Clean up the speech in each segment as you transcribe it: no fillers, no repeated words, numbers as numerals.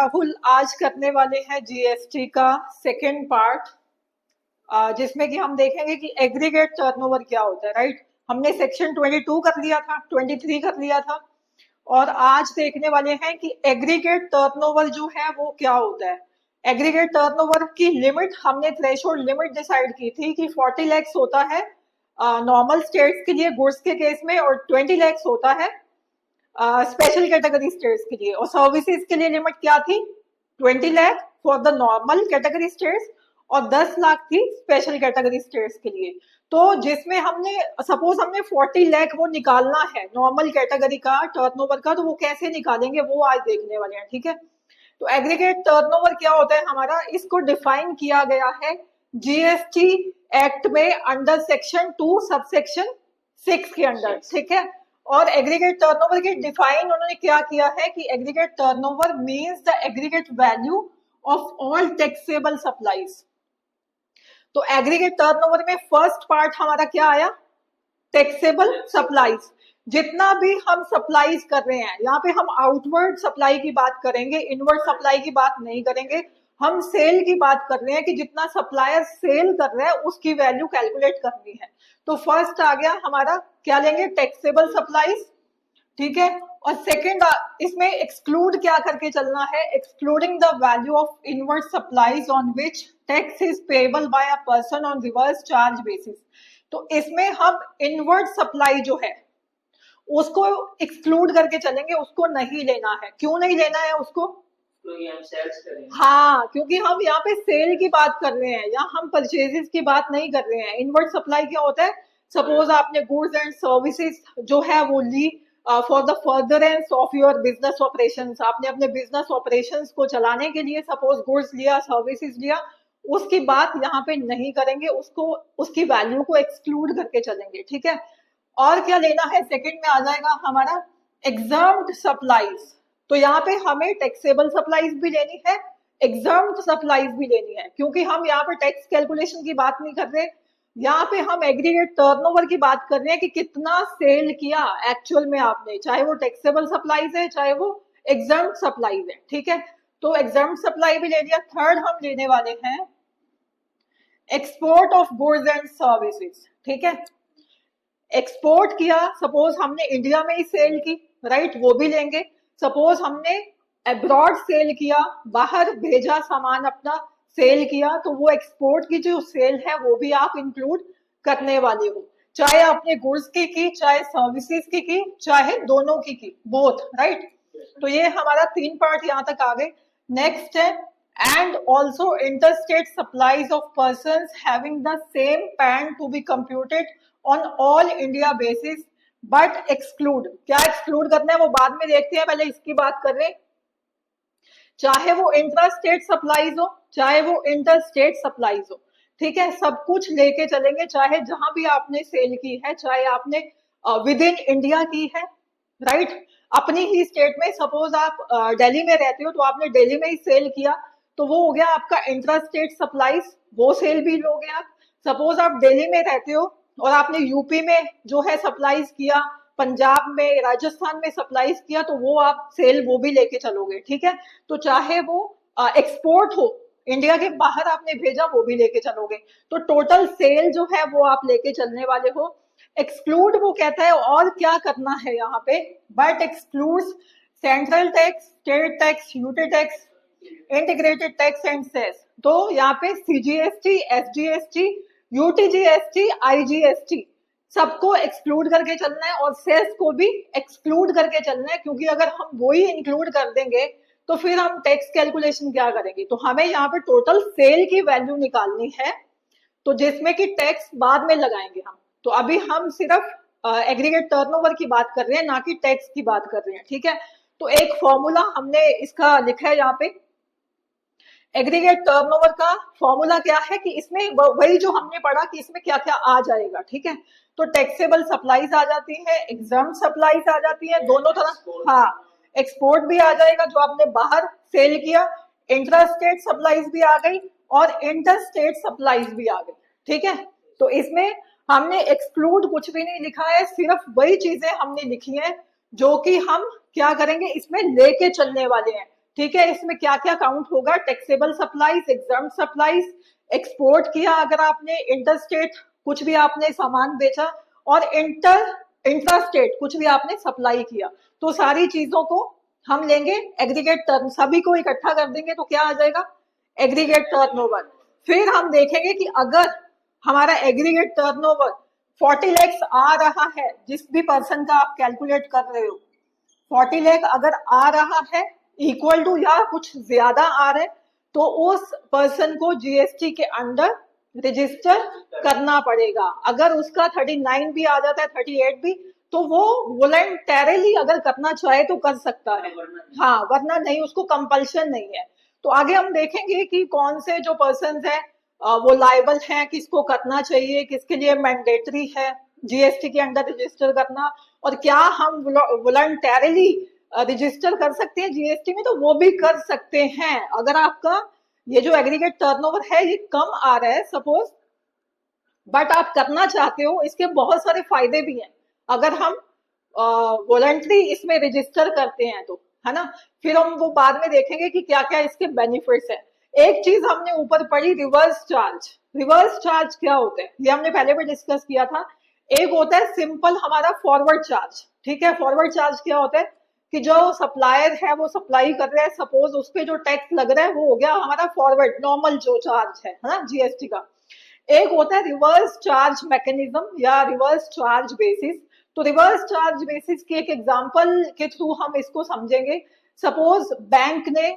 राहुल आज करने वाले हैं जीएसटी का सेकंड पार्ट, जिसमें कि हम देखेंगे कि एग्रीगेट टर्नओवर क्या होता है। राइट, हमने सेक्शन 22 कर लिया था, 23 कर लिया था, और आज देखने वाले हैं कि एग्रीगेट टर्नओवर जो है वो क्या होता है। एग्रीगेट टर्नओवर की लिमिट हमने थ्रेशोल्ड लिमिट डिसाइड की थी कि 40 लैक्स होता है नॉर्मल स्टेट्स के लिए गुड्स के केस में, और 20 लैक्स होता है स्पेशल कैटेगरी स्टेट्स के लिए। और सर्विसेज के लिए लिमिट क्या थी? 20 lakh for the normal category states और 10 लाख थी स्पेशल कैटेगरी स्टेट्स के लिए। तो जिसमें हमने सपोज हमने 40 लाख वो निकालना है नॉर्मल कैटेगरी का टर्नओवर का, तो वो कैसे निकालेंगे वो आज देखने वाले हैं। ठीक है, तो एग्रीगेट टर्नओवर क्या होता है हमारा, इसको डिफाइन किया गया है जीएसटी एक्ट में अंडर सेक्शन 2 सबसेक्शन 6 के अंडर। ठीक है, और एग्रीगेट टर्नओवर के डिफाइन उन्होंने क्या किया है कि aggregate turnover means the aggregate value of all taxable supplies. तो एग्रीगेट टर्नओवर में फर्स्ट पार्ट हमारा क्या आया? Taxable supplies. जितना भी हम सप्लाईज कर रहे हैं, यहाँ पे हम आउटवर्ड सप्लाई की बात करेंगे, इनवर्ड सप्लाई की बात नहीं करेंगे। हम सेल की बात कर रहे हैं कि जितना सप्लायर सेल कर रहे हैं उसकी वैल्यू कैलकुलेट करनी है। तो फर्स्ट आ गया हमारा, क्या लेंगे? Taxable supplies. ठीक है, और सेकंड इसमें एक्सक्लूड क्या करके चलना है? Excluding the value of inward supplies on which tax is payable by a person on reverse charge basis. तो इसमें हम इनवर्ड सप्लाई जो है उसको एक्सक्लूड करके चलेंगे, उसको नहीं लेना है। क्यों नहीं लेना है उसको? क्योंकि हम सेल्स करेंगे। हाँ, क्योंकि हम यहाँ पे सेल की बात कर रहे हैं, यहाँ हम परचेजेस की बात नहीं कर रहे हैं। इनवर्ड सप्लाई क्या होता है? सपोज आपने गुड्स एंड सर्विसेज जो है वो ली for the furtherance of your business operations. आपने अपने बिजनेस ऑपरेशंस को चलाने के लिए सपोज गुड्स लिया, सर्विसेज लिया, उसकी बात यहाँ पे नहीं करेंगे, उसको उसकी वैल्यू को एक्सक्लूड करके चलेंगे। ठीक है, और क्या लेना है? सेकंड में आ जाएगा हमारा एग्जम्प्ट सप्लाईज। तो यहाँ पे हमें टैक्सेबल सप्लाईज भी लेनी है, एग्जम्प्ट सप्लाईज भी लेनी है, क्योंकि हम यहाँ पे टैक्स कैलकुलेशन की बात नहीं कर रहे, यहाँ पे हम एग्रीगेट टर्नओवर की बात कर रहे हैं कि कितना सेल किया एक्चुअल में आपने, चाहे वो टैक्सेबल सप्लाईज है चाहे वो एग्जम्प्ट सप्लाईज है। ठीक है, तो एग्जम्प्ट सप्लाई भी ले लिया। थर्ड हम लेने वाले हैं export of goods and services. ठीक है, एक्सपोर्ट किया, सपोज हमने इंडिया में ही सेल की, राइट, वो भी लेंगे। सपोज हमने अब्रॉड सेल किया, बाहर भेजा सामान अपना, सेल किया, तो वो एक्सपोर्ट की जो सेल है वो भी आप इंक्लूड करने वाले हो, चाहे आपने गुड्स की चाहे सर्विसेज की, चाहे दोनों की, बोथ। राइट, तो ये हमारा 3 पार्ट यहाँ तक आ गए। नेक्स्ट है and also interstate supplies of persons having the same PAN to be computed on all India basis but exclude। क्या exclude करना है वो बाद में देखते हैं, पहले इसकी बात कर रहे हैं। चाहे वो इंट्रा स्टेट सप्लाईज हो चाहे वो इंटर स्टेट सप्लाईज हो, ठीक है, सब कुछ लेके चलेंगे, चाहे जहां भी आपने सेल की है, चाहे आपने विद इन इंडिया की है। राइट, अपनी ही स्टेट में, सपोज आप दिल्ली में रहते हो तो आपने दिल्ली में ही सेल किया, तो वो हो गया आपका इंट्रा स्टेट सप्लाईज, वो सेल भी लोगे आप। सपोज आप दिल्ली में रहते हो और आपने यूपी में जो है सप्लाईज किया, पंजाब में, राजस्थान में सप्लाईज किया, तो वो आप सेल वो भी लेके चलोगे। ठीक है, तो चाहे वो एक्सपोर्ट हो, इंडिया के बाहर आपने भेजा, वो भी लेके चलोगे। तो टोटल सेल जो है वो आप लेके चलने वाले हो। एक्सक्लूड वो कहता है और क्या करना है यहाँ पे, but excludes central tax, state tax, UT tax, integrated tax and cess. तो यहाँ पे सीजीएसटी, एसजीएसटी, यूटीजीएसटी, आईजीएसटी सबको एक्सक्लूड करके चलना है, और सेस को भी एक्सक्लूड करके चलना है, क्योंकि अगर हम वो ही इंक्लूड कर देंगे तो फिर हम टैक्स कैलकुलेशन क्या करेंगे। तो हमें यहाँ पे टोटल सेल की वैल्यू निकालनी है, तो जिसमें कि टैक्स बाद में लगाएंगे हम। तो अभी हम सिर्फ एग्रीगेट टर्नओवर की बात कर रहे हैं, ना कि टैक्स की बात कर रहे हैं। ठीक है, तो एक फॉर्मूला हमने इसका लिखा है यहाँ पे। एग्रीगेट टर्नओवर का फॉर्मूला क्या है कि इसमें वही जो हमने पढ़ा कि इसमें क्या क्या आ जाएगा। ठीक है, तो टैक्सेबल सप्लाईज आ जाती है, एग्जाम सप्लाईज आ जाती है, दोनों तरह। हाँ, एक्सपोर्ट भी आ जाएगा जो आपने बाहर सेल किया, इंट्रा स्टेट सप्लाईज भी आ गई, और इंटर स्टेट सप्लाईज भी आ गई। ठीक है, तो इसमें हमने एक्सक्लूड कुछ भी नहीं लिखा है, सिर्फ वही चीजें हमने लिखी हैं जो कि हम क्या करेंगे, इसमें लेके चलने वाले हैं। ठीक है, इसमें क्या क्या काउंट होगा, taxable supplies, exempt supplies, export किया अगर आपने, इंटरस्टेट कुछ भी आपने सामान बेचा, और इंट्रास्टेट कुछ भी आपने सप्लाई किया, तो सारी चीजों को हम लेंगे एग्रीगेट टर्न, सभी को इकट्ठा कर देंगे तो क्या आ जाएगा, एग्रीगेट टर्नओवर। फिर हम देखेंगे कि अगर हमारा एग्रीगेट टर्नओवर 40 लाख आ रहा है, जिस भी पर्सन का आप कैलकुलेट कर रहे हो, 40 लाख अगर आ रहा है इक्वल टू या कुछ ज्यादा आ रहा है, तो उस पर्सन को जीएसटी के अंडर रजिस्टर करना पड़ेगा। अगर उसका 39 भी आ जाता है, 38 भी, तो वो वॉलंटरली अगर करना चाहे तो कर सकता है, हाँ, वरना नहीं, उसको कंपल्शन नहीं है। तो आगे हम देखेंगे कि कौन से जो पर्सन है वो लायबल हैं, किसको करना चाहिए, किसके लिए मैंडेटरी है जीएसटी के अंडर रजिस्टर करना, और क्या हम वॉलंटरली रजिस्टर कर सकते हैं जीएसटी में, तो वो भी कर सकते हैं। अगर आपका ये जो एग्रीगेट टर्नओवर है ये कम आ रहा है सपोज, बट आप करना चाहते हो, इसके बहुत सारे फायदे भी हैं अगर हम वॉलंटरी इसमें रजिस्टर करते हैं तो, है ना। फिर हम वो बाद में देखेंगे कि क्या क्या इसके बेनिफिट्स है। एक चीज हमने ऊपर पढ़ी, रिवर्स चार्ज। रिवर्स चार्ज क्या होता है, ये हमने पहले भी डिस्कस किया था। एक होता है सिंपल हमारा फॉरवर्ड चार्ज, ठीक है। फॉरवर्ड चार्ज क्या होता है कि जो सप्लायर है वो सप्लाई कर रहा है, सपोज उस पे जो टैक्स लग रहा है वो हो गया हमारा फॉरवर्ड नॉर्मल जो चार्ज है ना जीएसटी का। एक होता है रिवर्स चार्ज मैकेनिज्म या रिवर्स चार्ज बेसिस। तो रिवर्स चार्ज बेसिस की एक एग्जांपल के थ्रू हम इसको समझेंगे। सपोज बैंक ने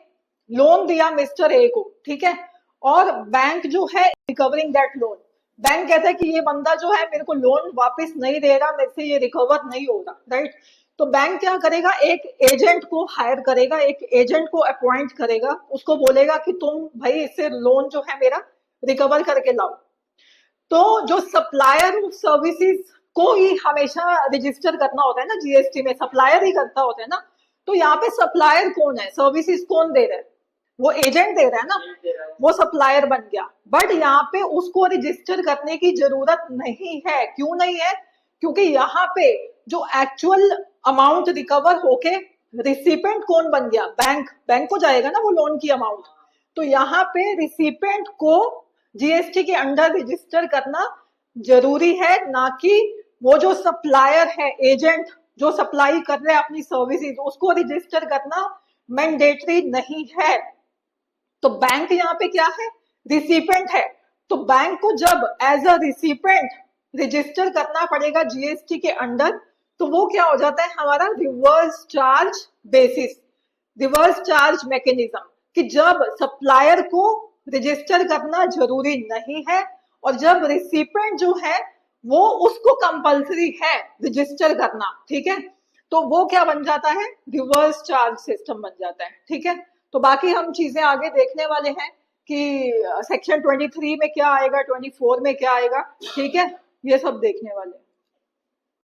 लोन दिया मिस्टर ए को, ठीक है, और बैंक जो है रिकवरिंग दैट लोन, बैंक कहता है कि ये बंदा जो है मेरे को लोन वापस नहीं दे रहा, मेरे से ये रिकवर नहीं हो रहा, राइट। तो बैंक क्या करेगा, एक एजेंट को हायर करेगा, एक एजेंट को अपॉइंट करेगा, उसको बोलेगा कि तुम भाई इससे लोन जो है मेरा रिकवर करके लाओ। तो जो सप्लायर सर्विसेज को ही हमेशा रजिस्टर करना होता है ना जीएसटी में, सप्लायर ही करता होता है ना। तो यहाँ पे सप्लायर कौन है, सर्विसेज कौन दे रहा है, वो एजेंट दे रहा है ना, वो सप्लायर बन गया। बट यहाँ पे उसको रजिस्टर करने की जरूरत नहीं है। क्यों नहीं है, क्योंकि यहाँ पे जो एक्चुअल अमाउंट रिकवर होके रिसिपेंट कौन बन गया, बैंक, बैंक को जाएगा ना वो लोन की अमाउंट। तो यहाँ पे रिसिपेंट को जीएसटी के अंडर रजिस्टर करना जरूरी है, ना कि वो जो सप्लायर है, एजेंट जो सप्लाई कर रहे हैं अपनी सर्विसेज, उसको रजिस्टर करना मैंडेटरी नहीं है। तो बैंक यहाँ पे क्या है, रिसिपेंट है। तो बैंक को जब एज अ रिसिपेंट रजिस्टर करना पड़ेगा जीएसटी के अंडर, तो वो क्या हो जाता है हमारा reverse charge basis, reverse charge mechanism, कि जब सप्लायर को रजिस्टर करना जरूरी नहीं है और जब रिसिपेंट जो है वो उसको कंपल्सरी है रजिस्टर करना, ठीक है, तो वो क्या बन जाता है, रिवर्स चार्ज सिस्टम बन जाता है, ठीक है। तो बाकी हम चीजें आगे देखने वाले हैं कि सेक्शन 23 में क्या आएगा, 24 में क्या आएगा, ठीक है, ये सब देखने वाले हैं।